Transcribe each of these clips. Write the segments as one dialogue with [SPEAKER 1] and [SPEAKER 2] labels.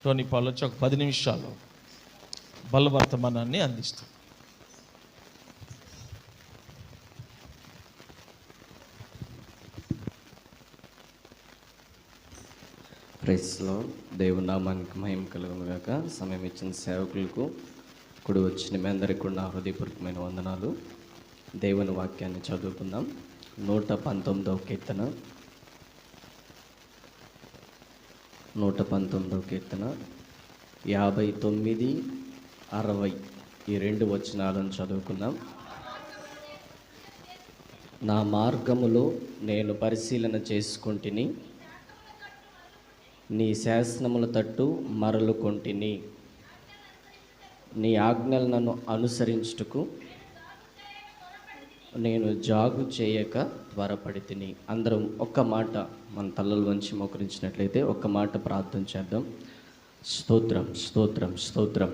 [SPEAKER 1] Tony Paul వచ్చి ఒక 10 నిమిషాల్లో బలవర్తమానాన్ని అందిస్తుంది.
[SPEAKER 2] Praise Lord. దేవుని నామానికి మహిమ కలుగును గాక. సమయం ఇచ్చిన సేవకులకు కూడి వచ్చిన మీ అందరికీ కూడా నా హృదయపూర్వకమైన వందనాలు. దేవుని వాక్యాన్ని చదువుకుందాం. 119వ కీర్తన 59, 60 ఈ 2 వచనాలను చదువుకుందాం. నా మార్గములో నేను పరిశీలన చేసుకొంటిని, నీ శాసనముల తట్టు మరలుకొంటిని, నీ ఆజ్ఞలు నన్ను అనుసరించుటకు నేను జాగు చేయక త్వరపడితిని. అందరం ఒక్క మాట మన తలల వంచి మోకరించినట్లయితే ఒక్క మాట ప్రార్థన చేద్దాం. స్తోత్రం, స్తోత్రం, స్తోత్రం.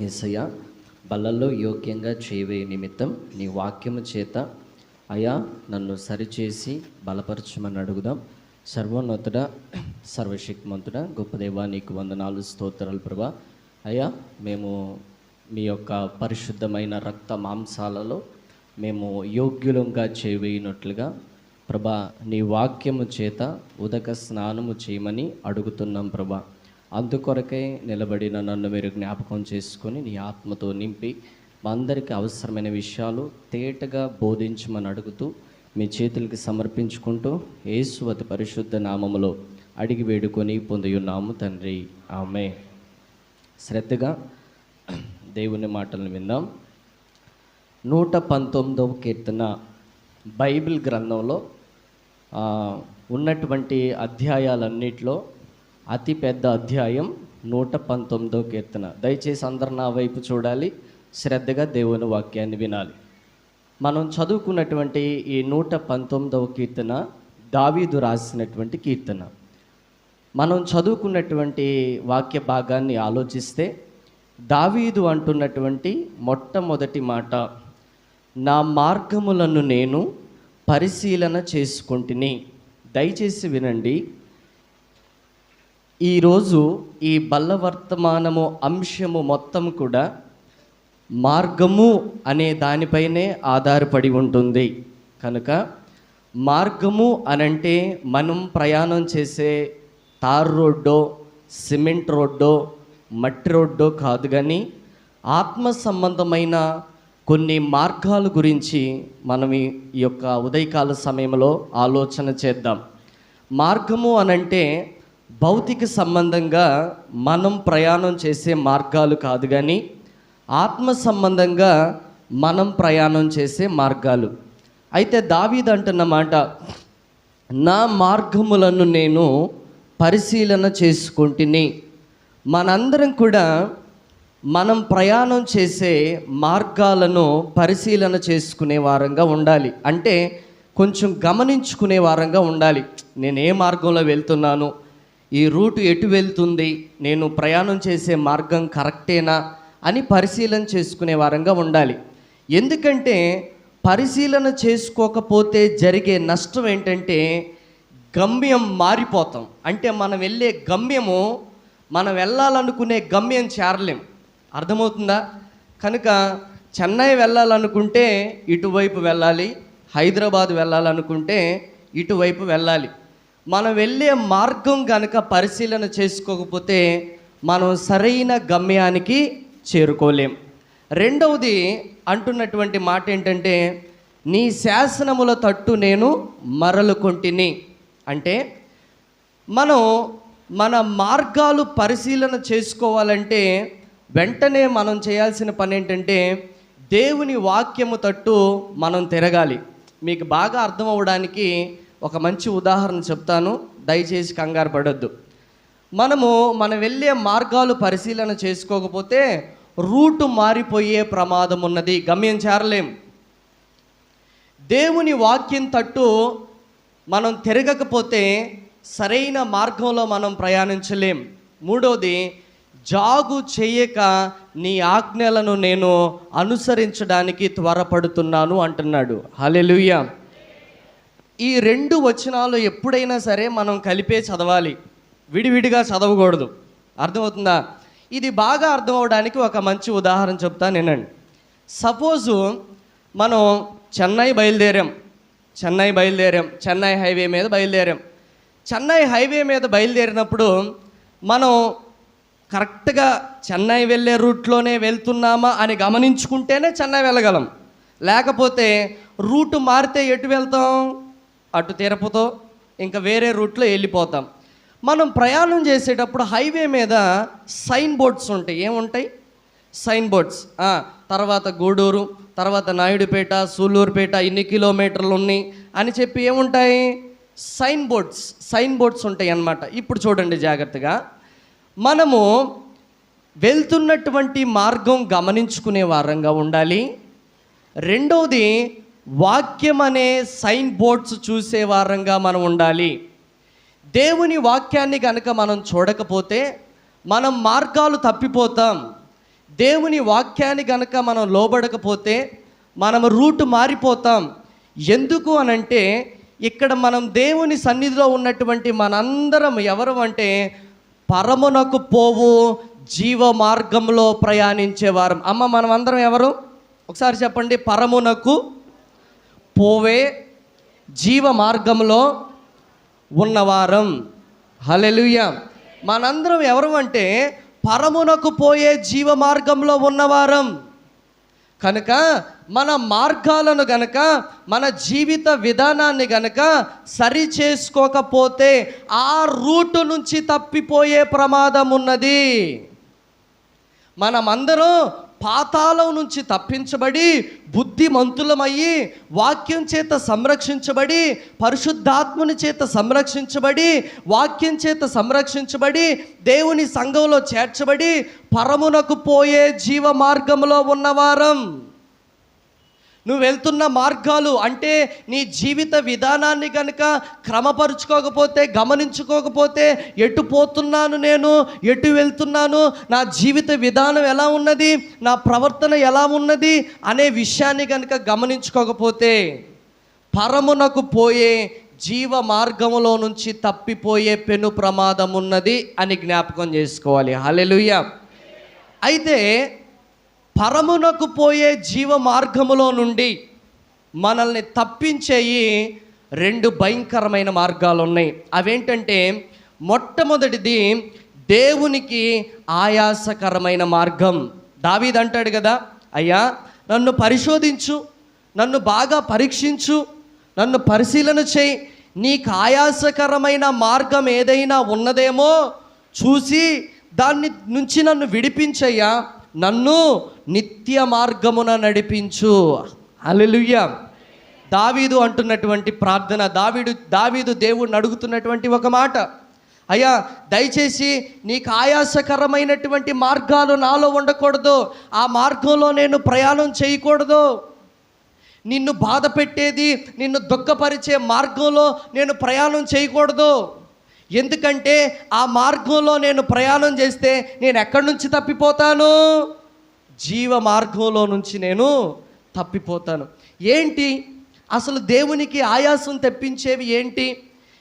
[SPEAKER 2] యేసయ్య, బల్లల్లో యోగ్యంగా చేయవే నిమిత్తం నీ వాక్యము చేత అయా నన్ను సరిచేసి బలపరచమని అడుగుదాం. సర్వోన్నతుడ, సర్వశక్తిమంతుడ, గొప్ప దేవా, నీకు వందనాలు, స్తోత్రాలు ప్రభా. అయ్యా, మేము మీ యొక్క పరిశుద్ధమైన రక్త మాంసాలలో మేము యోగ్యులంగా చేయవేయనట్లుగా ప్రభా నీ వాక్యము చేత ఉదక స్నానము చేయమని అడుగుతున్నాం ప్రభా. అందుకొరకే నిలబడిన నన్ను మీరు జ్ఞాపకం చేసుకొని నీ ఆత్మతో నింపి మా అందరికీ అవసరమైన విషయాలు తేటగా బోధించమని అడుగుతూ మీ చేతులకి సమర్పించుకుంటూ యేసు అతి పరిశుద్ధ నామములో అడిగి వేడుకొని పొందియున్నాము తండ్రి, ఆమేన్. శ్రద్ధగా దేవుని మాటలను విందాం. 119వ కీర్తన బైబిల్ గ్రంథంలో ఉన్నటువంటి అధ్యాయాలన్నిటిలో అతి పెద్ద అధ్యాయం 119వ కీర్తన. దయచేసి అందరు నా వైపు చూడాలి, శ్రద్ధగా దేవుని వాక్యాన్ని వినాలి. మనం చదువుకున్నటువంటి ఈ 119వ కీర్తన దావీదు రాసినటువంటి కీర్తన. మనం చదువుకున్నటువంటి వాక్య భాగాన్ని ఆలోచిస్తే దావీదు అంటున్నటువంటి మొట్టమొదటి మాట, నా మార్గములను నేను పరిశీలన చేసుకొంటిని. దయచేసి వినండి. ఈరోజు ఈ బల్లవర్తమానము అంశము మొత్తం కూడా మార్గము అనే దానిపైనే ఆధారపడి ఉంటుంది. కనుక మార్గము అనంటే మనం ప్రయాణం చేసే తార్ రోడ్డో, సిమెంట్ రోడ్డో, మట్టి రోడ్డో కాదు, కానీ ఆత్మ సంబంధమైన కొన్ని మార్గాల గురించి మనం ఈ యొక్క ఉదయకాల సమయంలో ఆలోచన చేద్దాం. మార్గము అనంటే భౌతిక సంబంధంగా మనం ప్రయాణం చేసే మార్గాలు కాదు, కానీ ఆత్మ సంబంధంగా మనం ప్రయాణం చేసే మార్గాలు. అయితే దావీదు అంటున్నమాట, నా మార్గములను నేను పరిశీలన చేసుకొంటిని. మనందరం కూడా మనం ప్రయాణం చేసే మార్గాలను పరిశీలన చేసుకునే వారంగా ఉండాలి. అంటే కొంచెం గమనించుకునే వారంగా ఉండాలి. నేను ఏ మార్గంలో వెళ్తున్నాను, ఈ రూటు ఎటు వెళ్తుంది, నేను ప్రయాణం చేసే మార్గం కరెక్టేనా అని పరిశీలన చేసుకునే వారంగా ఉండాలి. ఎందుకంటే పరిశీలన చేసుకోకపోతే జరిగే నష్టం ఏంటంటే గమ్యం మారిపోతాం. అంటే మనం వెళ్ళే గమ్యము, మనం వెళ్ళాలనుకునే గమ్యం చేరలేం. అర్థమవుతుందా? కనుక చెన్నై వెళ్ళాలనుకుంటే ఇటువైపు వెళ్ళాలి, హైదరాబాద్ వెళ్ళాలనుకుంటే ఇటువైపు వెళ్ళాలి. మనం వెళ్ళే మార్గం కనుక పరిశీలన చేసుకోకపోతే మనం సరైన గమ్యానికి చేరుకోలేం. రెండవది అంటున్నటువంటి మాట ఏంటంటే, నీ శాసనముల తట్టు నేను మరలుకొంటిని. అంటే మనం మన మార్గాలు పరిశీలన చేసుకోవాలంటే వెంటనే మనం చేయాల్సిన పని ఏంటంటే దేవుని వాక్యము తట్టు మనం తిరగాలి. మీకు బాగా అర్థం అవ్వడానికి ఒక మంచి ఉదాహరణ చెప్తాను, దయచేసి కంగారు పడొద్దు. మనం వెళ్ళే మార్గాలు పరిశీలన చేసుకోకపోతే రూటు మారిపోయే ప్రమాదం ఉన్నది, గమ్యం చేరలేం. దేవుని వాక్యం తట్టు మనం తిరగకపోతే సరైన మార్గంలో మనం ప్రయాణించలేం. మూడవది, జాగు చేయక నీ ఆజ్ఞలను నేను అనుసరించడానికి త్వరపడుతున్నాను అంటున్నాడు. హల్లెలూయా. ఈ 2 వచనాలు ఎప్పుడైనా సరే మనం కలిపే చదవాలి, విడివిడిగా చదవకూడదు. అర్థమవుతుందా? ఇది బాగా అర్థం అవడానికి ఒక మంచి ఉదాహరణ చెప్తాను వినండి. సపోజు మనం చెన్నై బయలుదేరాం, చెన్నై హైవే మీద బయలుదేరాం. చెన్నై హైవే మీద బయలుదేరినప్పుడు మనం కరెక్ట్గా చెన్నై వెళ్ళే రూట్లోనే వెళ్తున్నామా అని గమనించుకుంటేనే చెన్నై వెళ్ళగలం. లేకపోతే రూటు మారితే ఎటు వెళ్తాం? అటు తిరుపతో ఇంకా వేరే రూట్లో వెళ్ళిపోతాం. మనం ప్రయాణం చేసేటప్పుడు హైవే మీద సైన్ బోర్డ్స్ ఉంటాయి. ఏముంటాయి? Sign boards. తర్వాత గూడూరు, తర్వాత నాయుడుపేట, సూళ్ళూరుపేట, ఇన్ని కిలోమీటర్లు ఉన్నాయి అని చెప్పి ఏముంటాయి? సైన్ బోర్డ్స్ ఉంటాయి అన్నమాట. ఇప్పుడు చూడండి జాగ్రత్తగా, మనము వెళ్తున్నటువంటి మార్గం గమనించుకునే వారంగా ఉండాలి. రెండవది, వాక్యం అనే సైన్ బోర్డ్స్ చూసే వారంగా మనం ఉండాలి. దేవుని వాక్యాన్ని కనుక మనం చూడకపోతే మనం మార్గాలు తప్పిపోతాం. దేవుని వాక్యాన్ని కనుక మనం లోబడకపోతే మనం రూటు మారిపోతాం. ఎందుకు అనంటే ఇక్కడ మనం దేవుని సన్నిధిలో ఉన్నటువంటి మనందరం ఎవరు అంటే పరమునకు పోవు జీవ మార్గంలో ప్రయాణించేవారు. అమ్మ, మనం అందరం ఎవరు? ఒకసారి చెప్పండి. పరమునకు పోవే జీవ మార్గంలో ఉన్నవారం. హల్లెలూయా. మనందరం ఎవరు అంటే పరమునకు పోయే జీవ మార్గంలో ఉన్నవారం. కనుక మన మార్గాలను గనక, మన జీవిత విధానాన్ని గనక సరి చేసుకోకపోతే ఆ రూటు నుంచి తప్పిపోయే ప్రమాదం ఉన్నది. మనమందరం పాతాళం నుంచి తప్పించబడి బుద్ధిమంతులమయ్యి వాక్యం చేత సంరక్షించబడి, పరిశుద్ధాత్ముని చేత సంరక్షించబడి, వాక్యం చేత సంరక్షించబడి, దేవుని సంఘంలో చేర్చబడి పరమునకు పోయే జీవ మార్గంలో ఉన్నవారం. నువ్వు వెళ్తున్న మార్గాలు అంటే నీ జీవిత విధానాన్ని కనుక క్రమపరుచుకోకపోతే, గమనించుకోకపోతే, ఎటు పోతున్నాను నేను, ఎటు వెళ్తున్నాను, నా జీవిత విధానం ఎలా ఉన్నది, నా ప్రవర్తన ఎలా ఉన్నది అనే విషయాన్ని కనుక గమనించుకోకపోతే పరమునకు పోయే జీవ మార్గములో నుంచి తప్పిపోయే పెను ప్రమాదం ఉన్నది అని జ్ఞాపకం చేసుకోవాలి. హల్లెలూయా. అయితే పరమునకు పోయే జీవ మార్గములో నుండి మనల్ని తప్పించేయి రెండు భయంకరమైన మార్గాలు ఉన్నాయి. అవేంటంటే, మొట్టమొదటిది దేవునికి ఆయాసకరమైన మార్గం. దావీదు అంటాడు కదా, అయ్యా నన్ను పరిశోధించు, నన్ను బాగా పరీక్షించు, నన్ను పరిశీలన చేయి, నీకు ఆయాసకరమైన మార్గం ఏదైనా ఉన్నదేమో చూసి దాన్ని నుంచి నన్ను విడిపించయ్యా, నన్ను నిత్య మార్గమున నడిపించు. హల్లెలూయా. దావీదు అంటున్నటువంటి ప్రార్థన, దావీదు దేవుడిని అడుగుతున్నటువంటి ఒక మాట, అయ్యా దయచేసి నీకు ఆయాసకరమైనటువంటి మార్గాలు నాలో ఉండకూడదు, ఆ మార్గంలో నేను ప్రయాణం చేయకూడదు, నిన్ను బాధ పెట్టేది, నిన్ను దుఃఖపరిచే మార్గంలో నేను ప్రయాణం చేయకూడదు. ఎందుకంటే ఆ మార్గంలో నేను ప్రయాణం చేస్తే నేను ఎక్కడి నుంచి తప్పిపోతాను? జీవ మార్గంలో నుంచి నేను తప్పిపోతాను. ఏంటి అసలు దేవునికి ఆయాసం తెప్పించేవి ఏంటి?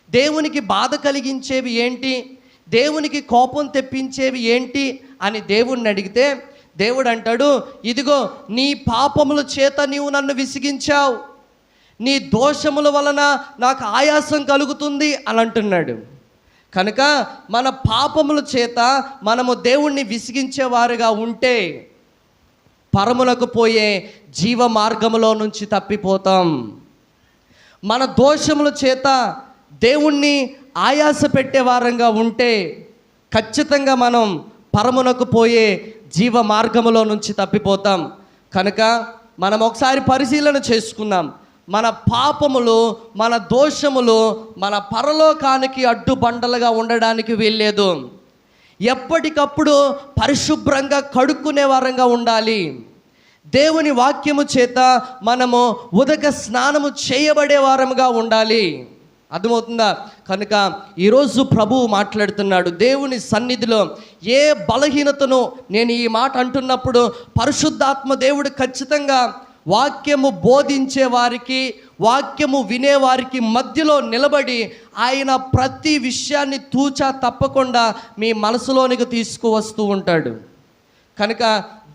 [SPEAKER 2] దేవునికి బాధ కలిగించేవి ఏంటి? దేవునికి కోపం తెప్పించేవి ఏంటి అని దేవుణ్ణి అడిగితే దేవుడు అంటాడు, ఇదిగో నీ పాపముల చేత నీవు నన్ను విసిగించావు, నీ దోషముల వలన నాకు ఆయాసం కలుగుతుంది అని అంటున్నాడు. కనుక మన పాపముల చేత మనము దేవుణ్ణి విసిగించేవారుగా ఉంటే పరమునకు పోయే జీవ మార్గములో నుంచి తప్పిపోతాం. మన దోషముల చేత దేవుణ్ణి ఆయాస పెట్టే వారంగా ఉంటే ఖచ్చితంగా మనం పరమునకు పోయే జీవ మార్గములో నుంచి తప్పిపోతాం. కనుక మనం ఒకసారి పరిశీలన చేసుకుందాం. మన పాపములు, మన దోషములు మన పరలోకానికి అడ్డుబండలుగా ఉండడానికి వీల్లేదు. ఎప్పటికప్పుడు పరిశుభ్రంగా కడుక్కునే వారంగా ఉండాలి. దేవుని వాక్యము చేత మనము ఉదక స్నానము చేయబడే వారముగా ఉండాలి. అర్థమవుతుందా? కనుక ఈరోజు ప్రభువు మాట్లాడుతున్నాడు. దేవుని సన్నిధిలో ఏ బలహీనతను నేను ఈ మాట అంటున్నప్పుడు పరిశుద్ధాత్మ దేవుడు ఖచ్చితంగా
[SPEAKER 3] వాక్యము బోధించే వారికి, వాక్యము వినేవారికి మధ్యలో నిలబడి ఆయన ప్రతి విషయాన్ని తూచా తప్పకుండా మీ మనసులోనికి తీసుకువస్తూ ఉంటాడు. కనుక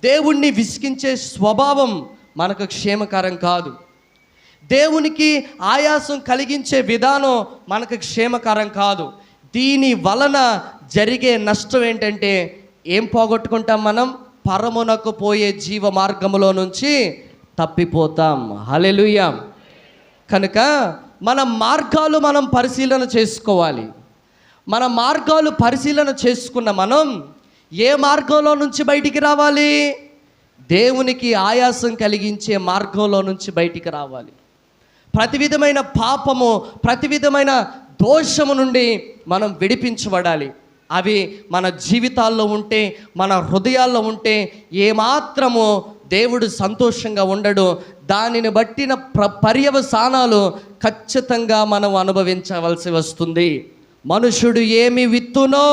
[SPEAKER 3] దేవుణ్ణి విసిగించే స్వభావం మనకు క్షేమకరం కాదు. దేవునికి ఆయాసం కలిగించే విధానం మనకు క్షేమకరం కాదు. దీని వలన జరిగే నష్టం ఏంటంటే ఏం పోగొట్టుకుంటాం? మనం పరమునకు పోయే జీవ మార్గములో నుంచి తప్పిపోతాం. హల్లెలూయా. కనుక మన మార్గాలు మనం పరిశీలన చేసుకోవాలి. మన మార్గాలు పరిశీలన చేసుకున్న మనం ఏ మార్గంలో నుంచి బయటికి రావాలి? దేవునికి ఆయాసం కలిగించే మార్గంలో నుంచి బయటికి రావాలి. ప్రతి విధమైన పాపము, ప్రతి విధమైన దోషము నుండి మనం విడిపించబడాలి. అవి మన జీవితాల్లో ఉంటే, మన హృదయాల్లో ఉంటే ఏమాత్రము దేవుడు సంతోషంగా ఉండడు. దానిని బట్టిన పర్యవసానాలు ఖచ్చితంగా మనం అనుభవించవలసి వస్తుంది. మనుషుడు ఏమి విత్తునో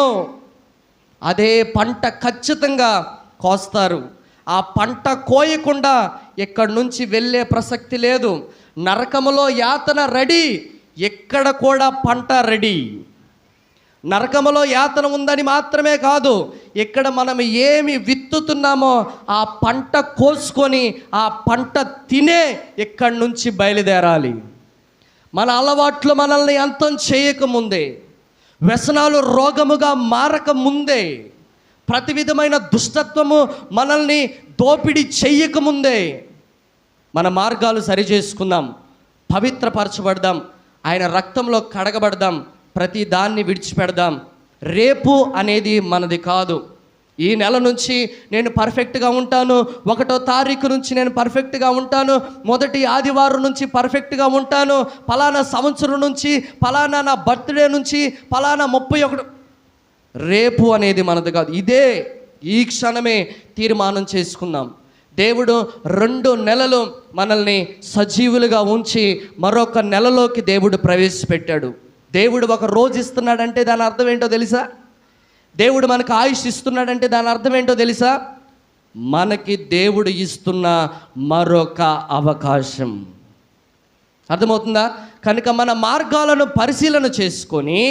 [SPEAKER 3] అదే పంట ఖచ్చితంగా కోస్తారు. ఆ పంట కోయకుండా ఇక్కడి నుంచి వెళ్ళే ప్రసక్తి లేదు. నరకములో యాతన రెడీ, ఎక్కడ కూడా పంట రెడీ. నరకములో యాతన ఉందని మాత్రమే కాదు, ఇక్కడ మనం ఏమి విత్తుతున్నామో ఆ పంట కోసుకొని ఆ పంట తినే ఇక్కడి నుంచి బయలుదేరాలి. మన అలవాట్లు మనల్ని అంతం చేయకముందే, వ్యసనాలు రోగముగా మారకముందే, ప్రతి విధమైన దుష్టత్వము మనల్ని దోపిడీ చెయ్యకముందే మన మార్గాలు సరి చేసుకుందాం, పవిత్రపరచబడదాం, ఆయన రక్తంలో కడగబడదాం, ప్రతి దాన్ని విడిచిపెడదాం. రేపు అనేది మనది కాదు. ఈ నెల నుంచి నేను పర్ఫెక్ట్గా ఉంటాను, 1వ తారీఖు నుంచి నేను పర్ఫెక్ట్గా ఉంటాను, మొదటి ఆదివారం నుంచి పర్ఫెక్ట్గా ఉంటాను, ఫలానా సంవత్సరం నుంచి, ఫలానా నా బర్త్డే నుంచి, ఫలానా 31. రేపు అనేది మనది కాదు. ఇదే ఈ క్షణమే తీర్మానం చేసుకుందాం. దేవుడు 2 నెలలు మనల్ని సజీవులుగా ఉంచి మరొక నెలలోకి దేవుడు ప్రవేశపెట్టాడు. దేవుడు ఒక రోజు ఇస్తున్నాడంటే దాని అర్థం ఏంటో తెలుసా? దేవుడు మనకు ఆయుష్ ఇస్తున్నాడంటే దాని అర్థం ఏంటో తెలుసా? మనకి దేవుడు ఇస్తున్న మరొక అవకాశం. అర్థమవుతుందా? కనుక మన మార్గాలను పరిశీలన చేసుకొని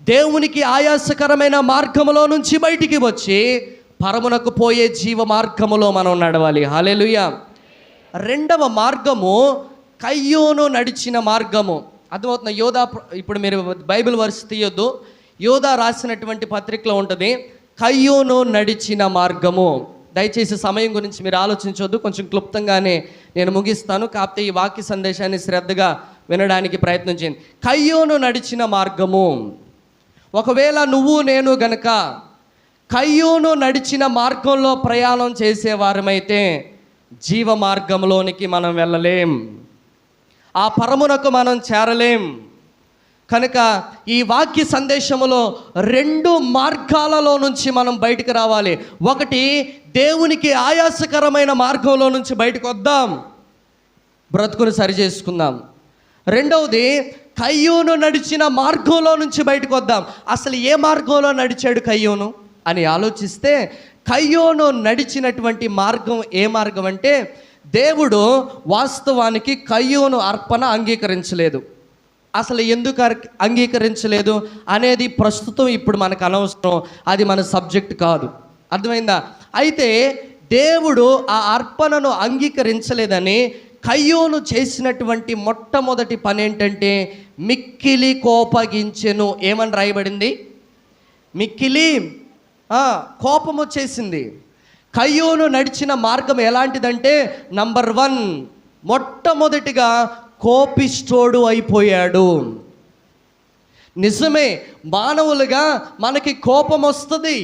[SPEAKER 3] దేవునికి ఆయాసకరమైన మార్గములో నుంచి బయటికి వచ్చి పరమునకు పోయే జీవ మార్గములో మనం నడవాలి. హల్లెలూయా. 2వ మార్గము కయ్యోను నడిచిన మార్గము. అర్థమవుతున్న యోధా, ఇప్పుడు మీరు బైబిల్ వర్స్ తీయొద్దు, యోధా రాసినటువంటి పత్రికలో ఉంటుంది కయ్యోను నడిచిన మార్గము. దయచేసి సమయం గురించి మీరు ఆలోచించొద్దు, కొంచెం క్లుప్తంగానే నేను ముగిస్తాను. కాకపోతే ఈ వాక్య సందేశాన్ని శ్రద్ధగా వినడానికి ప్రయత్నం చేయండి. కయ్యోను నడిచిన మార్గము. ఒకవేళ నువ్వు నేను గనక కయ్యోను నడిచిన మార్గంలో ప్రయాణం చేసేవారమైతే జీవ మార్గంలోనికి మనం వెళ్ళలేం, ఆ పరమునకు మనం చేరలేం. కనుక ఈ వాక్య సందేశములో 2 మార్గాలలో నుంచి మనం బయటకు రావాలి. ఒకటి, దేవునికి ఆయాసకరమైన మార్గంలో నుంచి బయటకు వద్దాం, బ్రతుకుని సరి చేసుకుందాం. 2వది, కయ్యోను నడిచిన మార్గంలో నుంచి బయటకు వద్దాం. అసలు ఏ మార్గంలో నడిచాడు కయ్యోను అని ఆలోచిస్తే, కయ్యోను నడిచినటువంటి మార్గం ఏ మార్గం అంటే, దేవుడు వాస్తవానికి కయ్యోను అర్పణ అంగీకరించలేదు. అసలు ఎందుకు అంగీకరించలేదు అనేది ప్రస్తుతం ఇప్పుడు మనకు అనవసరం, అది మన సబ్జెక్ట్ కాదు. అర్థమైందా? అయితే దేవుడు ఆ అర్పణను అంగీకరించలేదని కయ్యోను చేసినటువంటి మొట్టమొదటి పని ఏంటంటే మిక్కిలి కోపగించెను. ఏమని రాయబడింది? మిక్కిలి కోపం వచ్చేసింది. కయ్యోను నడిచిన మార్గం ఎలాంటిదంటే, నంబర్ 1, మొట్టమొదటిగా కోపిష్టోడు అయిపోయాడు. నిజమే, మానవులుగా మనకి కోపం వస్తుంది.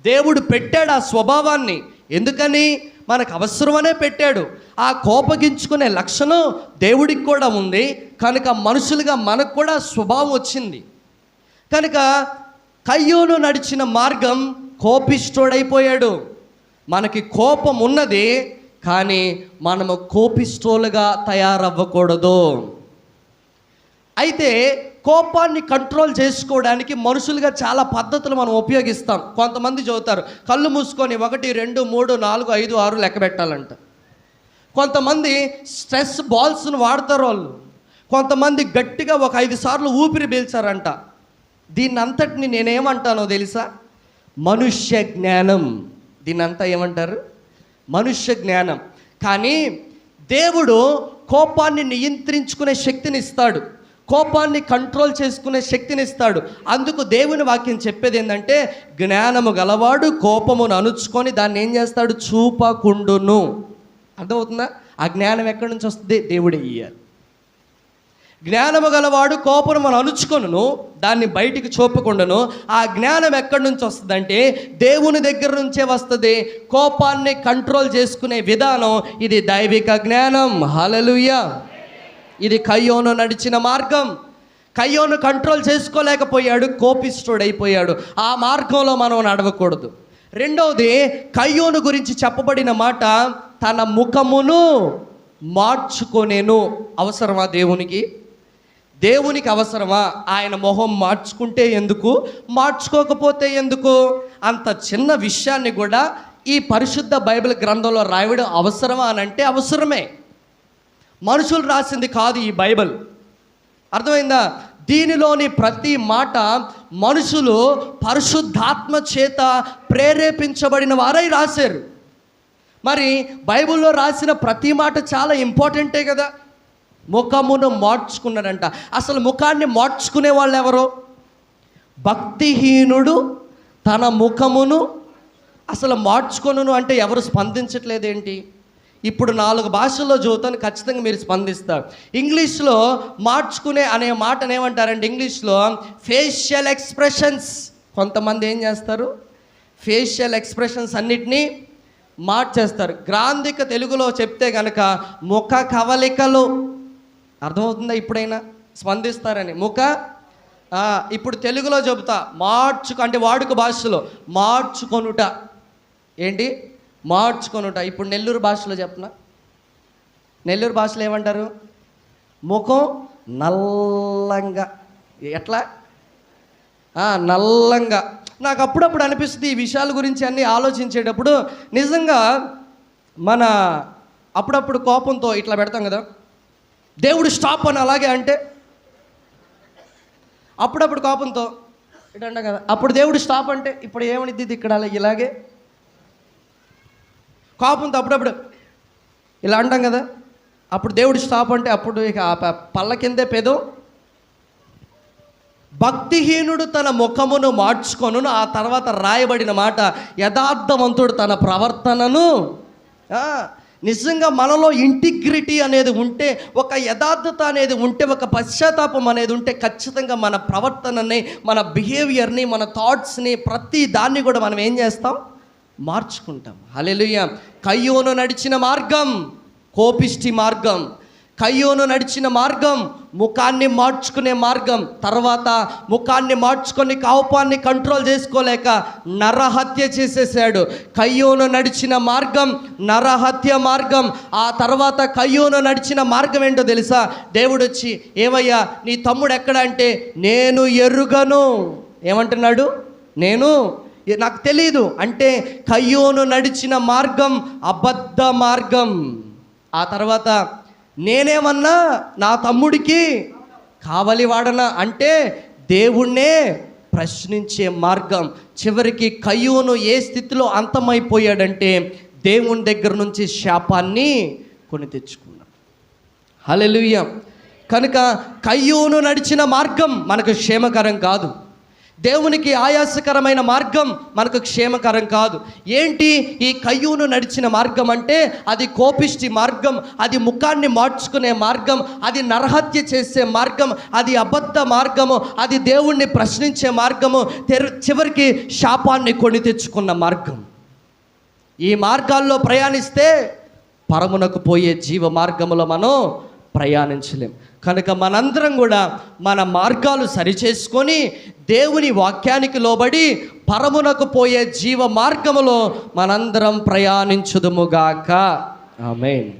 [SPEAKER 3] దేవుడు పెట్టాడు ఆ స్వభావాన్ని. ఎందుకని? మనకు అవసరమనే పెట్టాడు. ఆ కోపగించుకునే లక్షణం దేవుడికి కూడా ఉంది. కనుక మనుషులుగా మనకు కూడా స్వభావం వచ్చింది. కనుక కయ్యోను నడిచిన మార్గం కోపిష్టోడైపోయాడు. మనకి కోపం ఉన్నది, కానీ మనము కోపిష్టోలుగా తయారవ్వకూడదు. అయితే కోపాన్ని కంట్రోల్ చేసుకోవడానికి మనుషులుగా చాలా పద్ధతులు మనం ఉపయోగిస్తాం. కొంతమంది చెబుతారు కళ్ళు మూసుకొని 1, 2, 3, 4, 5, 6 లెక్క పెట్టాలంట. కొంతమంది స్ట్రెస్ బాల్స్ను వాడతారు వాళ్ళు. కొంతమంది గట్టిగా ఒక 5 సార్లు ఊపిరి పీల్చారంట. దీన్ని అంతటిని నేనేమంటానో తెలుసా? మనుష్య జ్ఞానం. దీన్నంతా ఏమంటారు? మనుష్య జ్ఞానం. కానీ దేవుడు కోపాన్ని నియంత్రించుకునే శక్తిని ఇస్తాడు, కోపాన్ని కంట్రోల్ చేసుకునే శక్తిని ఇస్తాడు. అందుకు దేవుని వాక్యం చెప్పేది ఏంటంటే, జ్ఞానము గలవాడు కోపమును అణుచుకొని దాన్ని ఏం చేస్తాడు? చూపకుండును. అర్థమవుతుందా? ఆ జ్ఞానం ఎక్కడి నుంచి వస్తుంది? దేవుడే ఇయ్యాలి. జ్ఞానము గలవాడు కోపమును అణుచుకొనును, దాన్ని బయటికి చూపకుండాను. ఆ జ్ఞానం ఎక్కడి నుంచి వస్తుందంటే దేవుని దగ్గర నుంచే వస్తుంది. కోపాన్ని కంట్రోల్ చేసుకునే విధానం ఇది దైవిక జ్ఞానం. హల్లెలూయా. ఇది కయ్యోను నడిచిన మార్గం. కయ్యోను కంట్రోల్ చేసుకోలేకపోయాడు, కోపిష్ఠుడైపోయాడు. ఆ మార్గంలో మనం నడవకూడదు. రెండవది, కయ్యోను గురించి చెప్పబడిన మాట, తన ముఖమును మార్చుకొనేను. అవసరమా దేవునికి? దేవునికి అవసరమా? ఆయన మొహం మార్చుకుంటే ఎందుకు, మార్చుకోకపోతే ఎందుకు? అంత చిన్న విషయాన్ని కూడా ఈ పరిశుద్ధ బైబిల్ గ్రంథంలో రాయడం అవసరమా అని అంటే అవసరమే. మనుషులు రాసింది కాదు ఈ బైబిల్. అర్థమైందా? దీనిలోని ప్రతి మాట మనుషులు పరిశుద్ధాత్మ చేత ప్రేరేపించబడిన వారై రాశారు. మరి బైబిల్లో రాసిన ప్రతి మాట చాలా ఇంపార్టెంటే కదా. ముఖమును మార్చుకున్నాడంట. అసలు ముఖాన్ని మార్చుకునే వాళ్ళు ఎవరు? భక్తిహీనుడు తన ముఖమును అసలు మార్చుకొనును అంటే ఎవరు స్పందించట్లేదేంటి? ఇప్పుడు 4 భాషల్లో చదువుతాను, ఖచ్చితంగా మీరు స్పందిస్తారు. ఇంగ్లీష్లో మార్చుకునే అనే మాటను ఏమంటారంటే, ఇంగ్లీష్లో ఫేషియల్ ఎక్స్ప్రెషన్స్. కొంతమంది ఏం చేస్తారు? ఫేషియల్ ఎక్స్ప్రెషన్స్ అన్నిటినీ మార్చేస్తారు. గ్రాంధిక తెలుగులో చెప్తే కనుక ముఖ కవలికలు. అర్థమవుతుందా? ఇప్పుడైనా స్పందిస్తారని. ఇప్పుడు తెలుగులో చెబుతా, అంటే వాడుక భాషలో మార్చుకొనుట. ఏంటి? మార్చుకొనుట. ఇప్పుడు నెల్లూరు భాషలో చెప్పనా? నెల్లూరు భాషలో ఏమంటారు? ముఖం నల్లంగా. ఎట్లా? నల్లంగా. నాకు అప్పుడప్పుడు అనిపిస్తుంది ఈ విషయాల గురించి అన్నీ ఆలోచించేటప్పుడు, నిజంగా మన అప్పుడప్పుడు కోపంతో ఇట్లా పెడతాం కదా, దేవుడు స్టాప్ అని అలాగే అంటే, అప్పుడప్పుడు కోపంతో ఇటు అంటాం కదా, అప్పుడు దేవుడు స్టాప్ అంటే ఇప్పుడు ఏమనిద్ది ఇక్కడ ఇలాగే. కోపంతో అప్పుడప్పుడు ఇలా అంటాం కదా, అప్పుడు దేవుడు స్టాప్ అంటే అప్పుడు ఇక పళ్ళ కిందే పెదో. భక్తిహీనుడు తన ముఖమును మార్చుకొను. ఆ తర్వాత రాయబడిన మాట, యథార్థవంతుడు తన ప్రవర్తనను. నిజంగా మనలో ఇంటిగ్రిటీ అనేది ఉంటే, ఒక యథార్థత అనేది ఉంటే, ఒక పశ్చాత్తాపం అనేది ఉంటే, ఖచ్చితంగా మన ప్రవర్తనని, మన బిహేవియర్ని, మన థాట్స్ని, ప్రతి దాన్ని కూడా మనం ఏం చేస్తాం? మార్చుకుంటాం. హల్లెలూయా. కయ్యోను నడిచిన మార్గం కోపిష్టి మార్గం. కయ్యోను నడిచిన మార్గం ముఖాన్ని మార్చుకునే మార్గం. తర్వాత ముఖాన్ని మార్చుకొని కోపాన్ని కంట్రోల్ చేసుకోలేక నరహత్య చేసేసాడు. కయ్యోను నడిచిన మార్గం నరహత్య మార్గం. ఆ తర్వాత కయ్యోను నడిచిన మార్గం ఏంటో తెలుసా? దేవుడు వచ్చి, ఏమయ్యా నీ తమ్ముడు ఎక్కడ అంటే, నేను ఎరుగను. ఏమంటున్నాడు? నాకు తెలీదు అంటే కయ్యోను నడిచిన మార్గం అబద్ధ మార్గం. ఆ తర్వాత నేనేమన్నా నా తమ్ముడికి కావలివాడనా అంటే దేవుణ్ణే ప్రశ్నించే మార్గం. చివరికి కయ్యోను ఏ స్థితిలో అంతమైపోయాడంటే దేవుని దగ్గర నుంచి శాపాన్ని కొని తెచ్చుకున్నాడు. హల్లెలూయా. కనుక కయ్యోను నడిచిన మార్గం మనకు క్షేమకరం కాదు. దేవునికి ఆయాసకరమైన మార్గం మనకు క్షేమకరం కాదు. ఏంటి ఈ కయ్యూను నడిచిన మార్గం అంటే? అది కోపిష్టి మార్గం, అది ముఖాన్ని మార్చుకునే మార్గం, అది నరహత్య చేసే మార్గం, అది అబద్ధ మార్గము, అది దేవుణ్ణి ప్రశ్నించే మార్గము, చివరికి శాపాన్ని కొని తెచ్చుకున్న మార్గం. ఈ మార్గాల్లో ప్రయాణిస్తే పరమునకు పోయే జీవ మార్గములో మనం ప్రయాణించలేం. కనుక మనందరం కూడా మన మార్గాలు సరిచేసుకొని దేవుని వాక్యానికి లోబడి పరమునకు పోయే జీవ మార్గములో మనందరం ప్రయాణించుదుముగాక. ఆమేన్.